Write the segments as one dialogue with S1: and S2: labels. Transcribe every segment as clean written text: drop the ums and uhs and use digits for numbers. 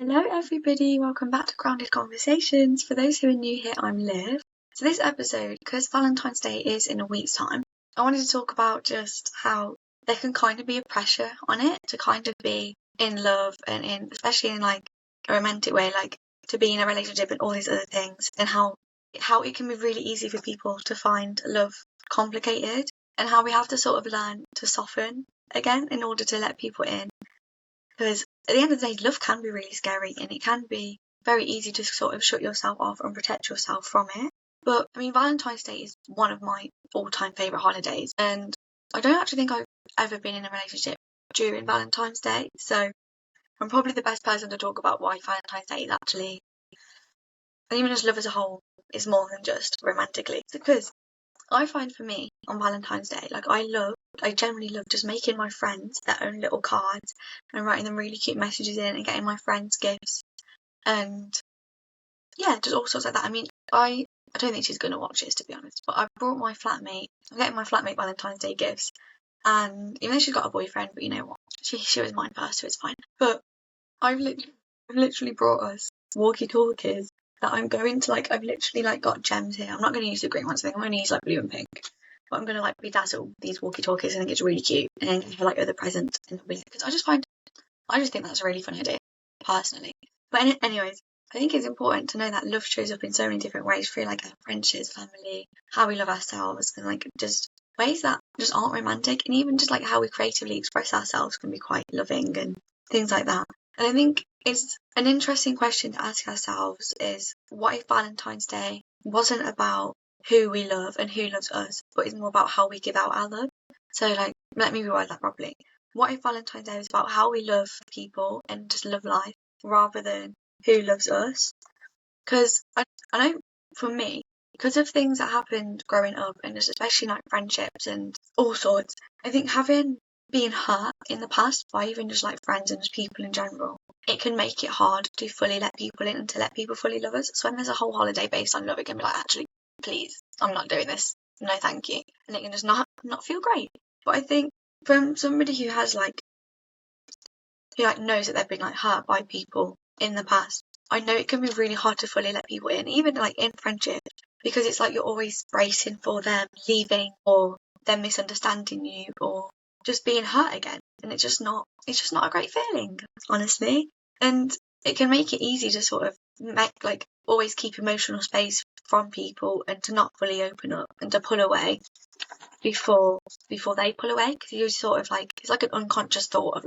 S1: Hello everybody, welcome back to Grounded Conversations. For those who are new here, I'm Liv. So this episode, because Valentine's Day is in a week's time, I wanted to talk about just how there can kind of be a pressure on it to kind of be in love and especially in like a romantic way, like to be in a relationship and all these other things, and how it can be really easy for people to find love complicated, and how we have to sort of learn to soften again in order to let people in. Because at the end of the day, love can be really scary and it can be very easy to sort of shut yourself off and protect yourself from it. But I mean, Valentine's Day is one of my all-time favourite holidays, and I don't actually think I've ever been in a relationship during Valentine's Day, so I'm probably the best person to talk about why Valentine's Day is actually, and even just love as a whole, is more than just romantically. Because I find for me on Valentine's Day, like I generally love just making my friends their own little cards and writing them really cute messages in and getting my friends gifts and yeah, just all sorts like that. I mean, I don't think she's gonna watch this, to be honest, but I'm getting my flatmate Valentine's Day gifts, and even though she's got a boyfriend, but you know what, she was mine first, so it's fine. But I've literally brought us walkie-talkies that I'm going to I've literally got gems here. I'm not going to use the green ones, I think I'm going to use blue and pink. But I'm going to bedazzle these walkie-talkies. I think it's really cute, and then give her other presents. Because I just think that's a really fun idea, personally. But anyways, I think it's important to know that love shows up in so many different ways through our friendships, family, how we love ourselves, and just ways that just aren't romantic, and even just how we creatively express ourselves can be quite loving and things like that. And I think it's an interesting question to ask ourselves is, what if Valentine's Day wasn't about who we love and who loves us, but is more about how we give out our love? So let me reword that properly. What if Valentine's Day was about how we love people and just love life rather than who loves us? Because I know for me, because of things that happened growing up and just especially friendships and all sorts, I think being hurt in the past by even just friends and just people in general, it can make it hard to fully let people in and to let people fully love us. So when there's a whole holiday based on love, it can be actually, please, I'm not doing this. No, thank you. And it can just not feel great. But I think from somebody who has who knows that they've been hurt by people in the past, I know it can be really hard to fully let people in, even in friendship, because it's you're always bracing for them leaving or them misunderstanding you or just being hurt again, and it's just not a great feeling, honestly. And it can make it easy to sort of make always keep emotional space from people and to not fully open up and to pull away before they pull away, because you sort of it's an unconscious thought of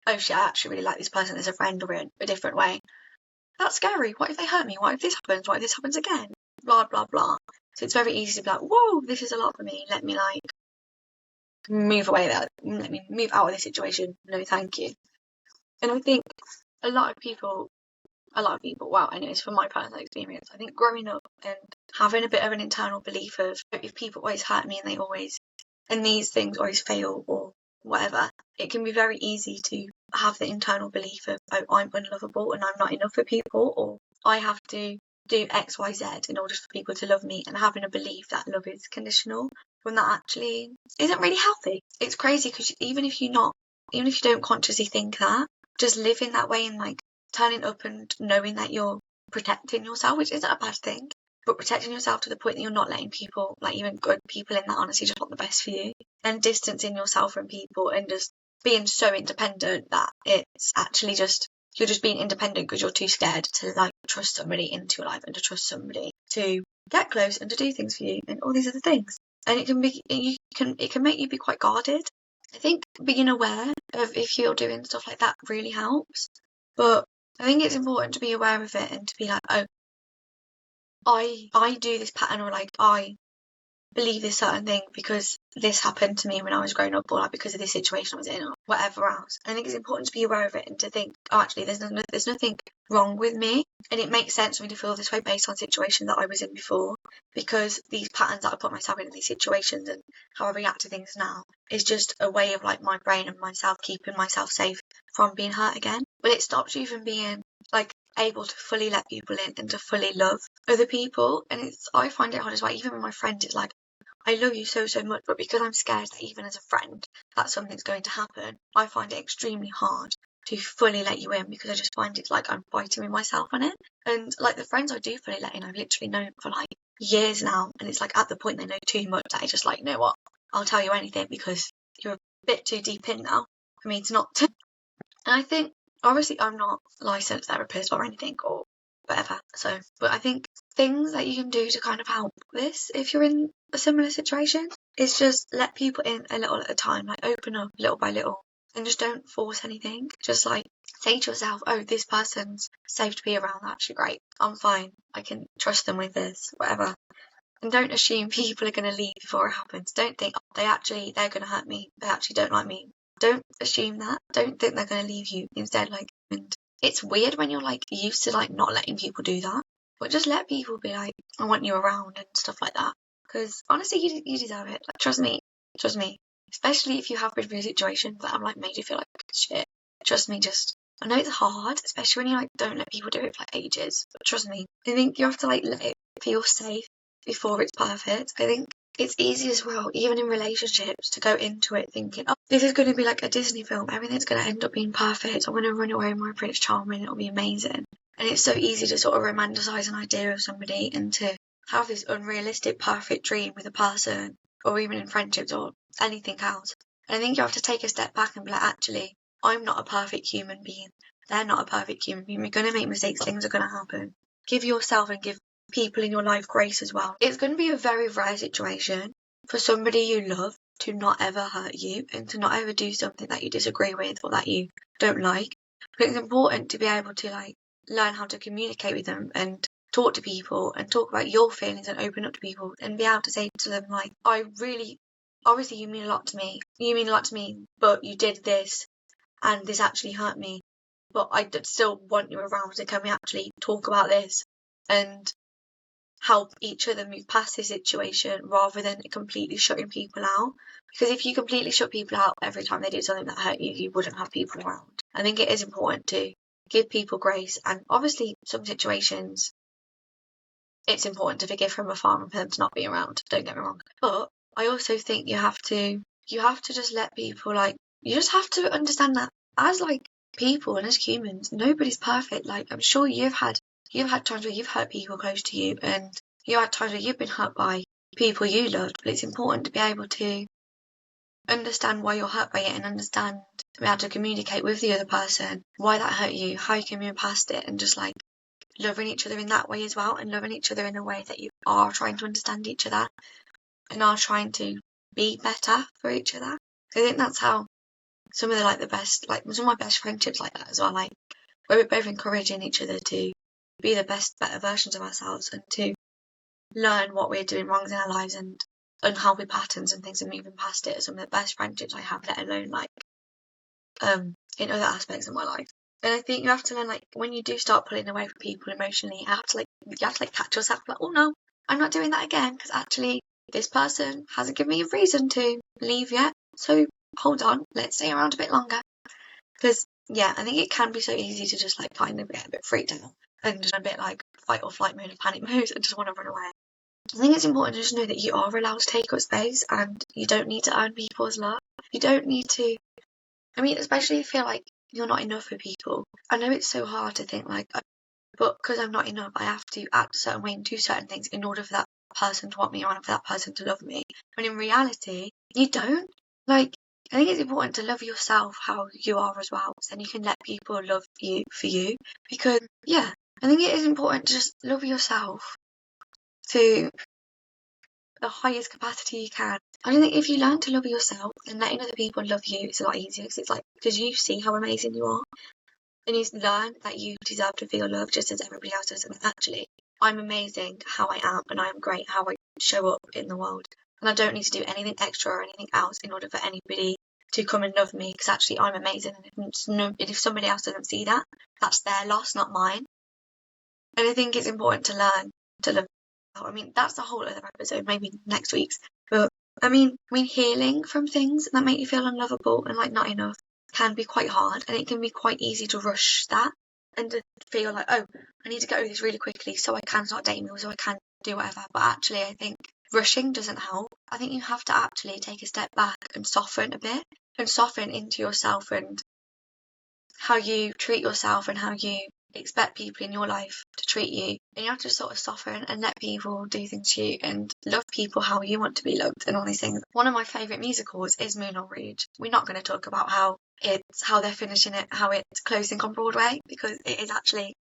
S1: oh shit, I actually really like this person as a friend or in a different way. That's scary. What if they hurt me? What if this happens? What if this happens again? Blah blah blah. So it's very easy to be whoa, this is a lot for me. Let me move away there. Let me move out of this situation. No, thank you. And I think a lot of people, wow, anyways, from my personal experience, I think growing up and having a bit of an internal belief of if people always hurt me and these things always fail or whatever, it can be very easy to have the internal belief of, oh, I'm unlovable and I'm not enough for people, or I have to do X, Y, Z in order for people to love me, and having a belief that love is conditional when that actually isn't really healthy. It's crazy because even if you don't consciously think that, just living that way and turning up and knowing that you're protecting yourself, which isn't a bad thing, but protecting yourself to the point that you're not letting people, even good people in that honestly just want the best for you, and distancing yourself from people and just being so independent that it's actually you're just being independent because you're too scared to trust somebody into your life and to trust somebody to get close and to do things for you and all these other things. And it can make you be quite guarded. I think being aware of if you're doing stuff like that really helps. But I think it's important to be aware of it and to be oh, I do this pattern, or I believe this certain thing because this happened to me when I was growing up, or because of this situation I was in, or whatever else. I think it's important to be aware of it and to think, oh, actually there's nothing wrong with me, and it makes sense for me to feel this way based on situation that I was in before, because these patterns that I put myself in these situations and how I react to things now is just a way of my brain and myself keeping myself safe from being hurt again. But it stops you from being able to fully let people in and to fully love other people. And I find it hard as well, even with my friends. It's I love you so much, but because I'm scared that even as a friend that something's going to happen, I find it extremely hard to fully let you in, because I just find it's like I'm fighting with myself on it. And like the friends I do fully let in, I've literally known for like years now, and it's like at the point they know too much that I just like, you know what, I'll tell you anything because you're a bit too deep in now for me to not. And I think, obviously, I'm not a licensed therapist or anything or whatever. So, but I think things that you can do to kind of help this, if you're in a similar situation, is just let people in a little at a time, like open up little by little, and just don't force anything. Just like say to yourself, oh, this person's safe to be around, that's actually great, I'm fine, I can trust them with this, whatever. And don't assume people are going to leave before it happens. Don't think, oh, they're going to hurt me, they actually don't like me. Don't assume that. Don't think they're going to leave you. Instead, like, and it's weird when you're like used to like not letting people do that, but just let people be like, I want you around and stuff like that. Because honestly, you deserve it. Like, trust me. Especially if you have been through situations that have like made you feel like shit. Trust me, I know it's hard, especially when you like don't let people do it for like ages. But trust me, I think you have to like let it feel safe before it's perfect. I think it's easy as well, even in relationships, to go into it thinking, oh, this is going to be like a Disney film. Everything's going to end up being perfect. I'm going to run away with my Prince Charming. It'll be amazing. And it's so easy to sort of romanticize an idea of somebody and to have this unrealistic perfect dream with a person, or even in friendships or anything else. And I think you have to take a step back and be like, actually, I'm not a perfect human being. They're not a perfect human being. We're going to make mistakes. Things are going to happen. Give yourself and give people in your life grace as well. It's going to be a very rare situation for somebody you love to not ever hurt you and to not ever do something that you disagree with or that you don't like. But it's important to be able to like learn how to communicate with them and talk to people and talk about your feelings and open up to people and be able to say to them like, obviously you mean a lot to me, but you did this and this actually hurt me, but I still want you around, so can we actually talk about this and help each other move past this situation rather than completely shutting people out? Because if you completely shut people out every time they do something that hurt you, you wouldn't have people around. I think it is important to give people grace, and obviously some situations it's important to forgive from afar and for them to not be around, don't get me wrong. But I also think you have to just let people, like, you just have to understand that as like people and as humans, nobody's perfect. Like, I'm sure you've had times where you've hurt people close to you, and you had times where you've been hurt by people you loved, but it's important to be able to understand why you're hurt by it and understand, be able to communicate with the other person why that hurt you, how you can move past it, and just like loving each other in that way as well, and loving each other in a way that you are trying to understand each other and are trying to be better for each other. I think that's how some of my best friendships like that as well, like where we're both encouraging each other to be the better versions of ourselves and to learn what we're doing wrong in our lives and unhealthy patterns and things and moving past it. Are some of the best friendships I have, let alone like in other aspects of my life. And I think you have to learn, like, when you do start pulling away from people emotionally, you have to catch yourself, like, oh no, I'm not doing that again, because actually this person hasn't given me a reason to leave yet, so hold on, let's stay around a bit longer. Because yeah, I think it can be so easy to just like kind of get a bit freaked out and just a bit like fight or flight mode and panic mode and just want to run away. I think it's important to just know that you are allowed to take up space and you don't need to earn people's love. You don't need to, especially if you feel like you're not enough for people. I know it's so hard to think like, but because I'm not enough, I have to act a certain way and do certain things in order for that person to want me or for that person to love me. When in reality, you don't. Like, I think it's important to love yourself how you are as well, so then you can let people love you for you. Because, yeah, I think it is important to just love yourself to the highest capacity you can. I don't think if you learn to love yourself and letting other people love you, it's a lot easier, because you see how amazing you are. And you learn that you deserve to feel loved just as everybody else does. And actually, I'm amazing how I am, and I'm great how I show up in the world. And I don't need to do anything extra or anything else in order for anybody to come and love me, because actually I'm amazing. And if somebody else doesn't see that, that's their loss, not mine. And I think it's important to learn to love. That's a whole other episode, maybe next week's. But healing from things that make you feel unlovable and like not enough can be quite hard, and it can be quite easy to rush that and to feel like, oh, I need to get over this really quickly so I can start dating or so I can do whatever. But actually, I think rushing doesn't help. I think you have to actually take a step back and soften a bit and soften into yourself and how you treat yourself and how you expect people in your life to treat you. And you have to sort of soften and let people do things to you and love people how you want to be loved and all these things. One of my favourite musicals is Moulin Rouge. We're not going to talk about how they're finishing it, how it's closing on Broadway, because it is actually,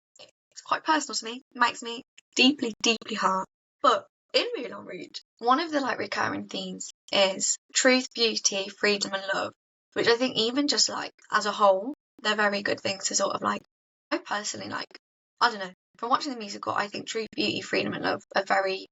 S1: it's quite personal to me. It makes me deeply, deeply hurt. But in Moulin Rouge, one of the like recurring themes is truth, beauty, freedom and love, which I think even just like as a whole, they're very good things to sort of like, I personally like, I don't know, from watching the musical, I think truth, beauty, freedom and love are very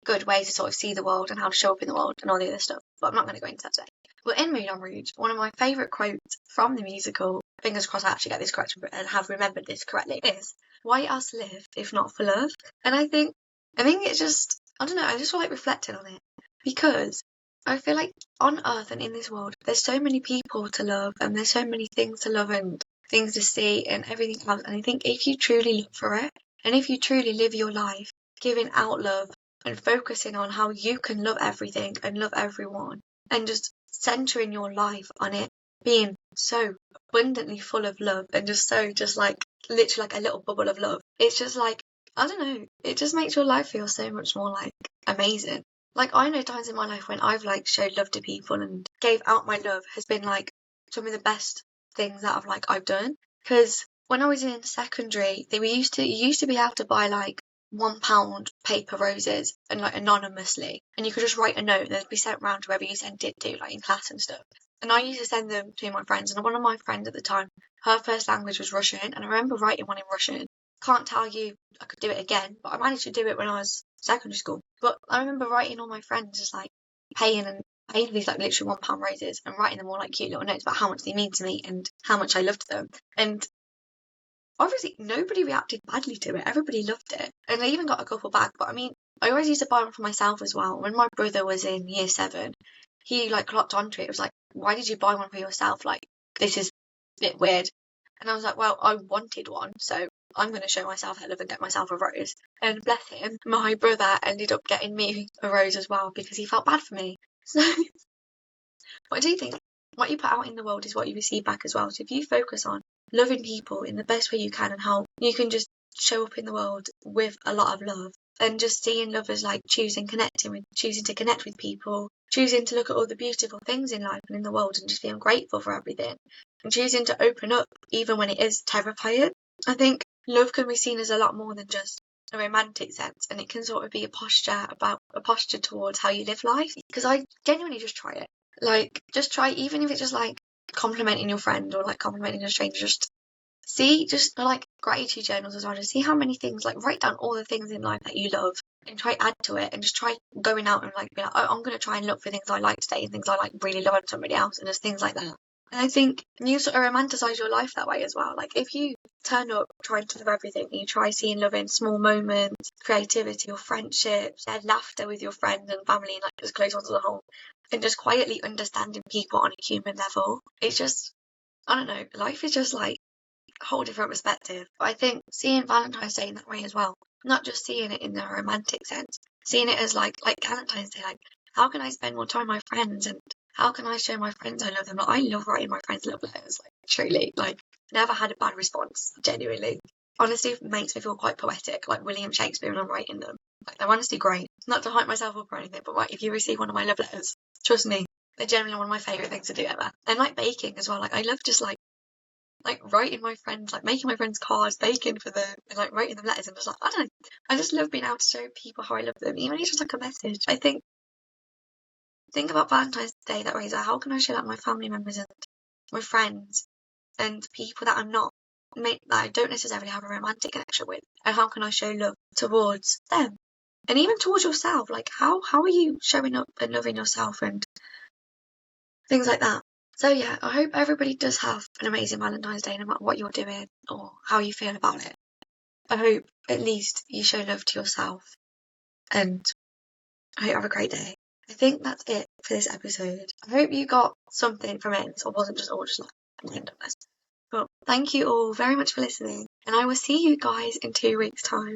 S1: good ways to sort of see the world and how to show up in the world and all the other stuff, but I'm not going to go into that today. But in Moulin Rouge, one of my favourite quotes from the musical, fingers crossed I actually get this correct and have remembered this correctly, is, why else live if not for love? And I think it's just, I don't know, I just feel like reflecting on it, because I feel like on earth and in this world, there's so many people to love and there's so many things to love and things to see and everything else. And I think if you truly look for it and if you truly live your life giving out love and focusing on how you can love everything and love everyone and just centering your life on it being so abundantly full of love and just so just like literally like a little bubble of love, it's just like, I don't know, it just makes your life feel so much more like amazing. Like I know times in my life when I've like showed love to people and gave out my love has been like some of the best things that I've done. Because when I was in secondary, you used to be able to buy like £1 paper roses and like anonymously, and you could just write a note and they'd be sent round to whoever you sent it to, like in class and stuff. And I used to send them to my friends, and one of my friends at the time, her first language was Russian, and I remember writing one in Russian. Can't tell you I could do it again, but I managed to do it when I was secondary school. But I remember writing all my friends just like paying these like literally £1 roses and writing them all like cute little notes about how much they mean to me and how much I loved them. And obviously nobody reacted badly to it. Everybody loved it. And I even got a couple back. But I mean, I always used to buy one for myself as well. When my brother was in year 7, he like clocked onto it. It was like, why did you buy one for yourself? Like, this is a bit weird. And I was like, well, I wanted one, so I'm going to show myself that love and get myself a rose. And bless him, my brother ended up getting me a rose as well because he felt bad for me. So I do think what you put out in the world is what you receive back as well. So if you focus on loving people in the best way you can and how you can just show up in the world with a lot of love and just seeing love as like choosing to connect with people, choosing to look at all the beautiful things in life and in the world and just feeling grateful for everything and choosing to open up even when it is terrifying. I think love can be seen as a lot more than just a romantic sense, and it can sort of be a posture towards how you live life. Because I genuinely just try it. Like, just try, even if it's just like complimenting your friend or like complimenting a stranger, just like gratitude journals as well. Just see how many things, like write down all the things in life that you love and try add to it, and just try going out and like be like, oh, I'm going to try and look for things I like today and things I like really love in somebody else and just things like that. And I think you sort of romanticize your life that way as well. Like if you turn up trying to love everything and you try seeing love in small moments, creativity or friendships, and laughter with your friends and family and like just close ones as a whole, and just quietly understanding people on a human level, it's just, I don't know, life is just like a whole different perspective. But I think seeing Valentine's Day in that way as well, not just seeing it in the romantic sense, seeing it as like Valentine's Day, like how can I spend more time with my friends and how can I show my friends I love them? Like, I love writing my friends love letters, like truly, like never had a bad response, genuinely. Honestly, it makes me feel quite poetic, like William Shakespeare when I'm writing them. Like they're honestly great. Not to hype myself up or anything, but like if you receive one of my love letters, trust me, they're generally one of my favourite things to do ever. And like baking as well, like I love just like writing my friends, like making my friends cards, baking for them, and like writing them letters, and just like, I don't know, I just love being able to show people how I love them, even if it's just like a message. I think about Valentine's Day that way, so how can I show that my family members and my friends and people that that I don't necessarily have a romantic connection with, and how can I show love towards them and even towards yourself? Like how are you showing up and loving yourself and things like that. So yeah, I hope everybody does have an amazing Valentine's Day no matter what you're doing or how you feel about it. I hope at least you show love to yourself, and I hope you have a great day. I think that's it for this episode. I hope you got something from it or wasn't just all just like randomness. But thank you all very much for listening, and I will see you guys in 2 weeks' time.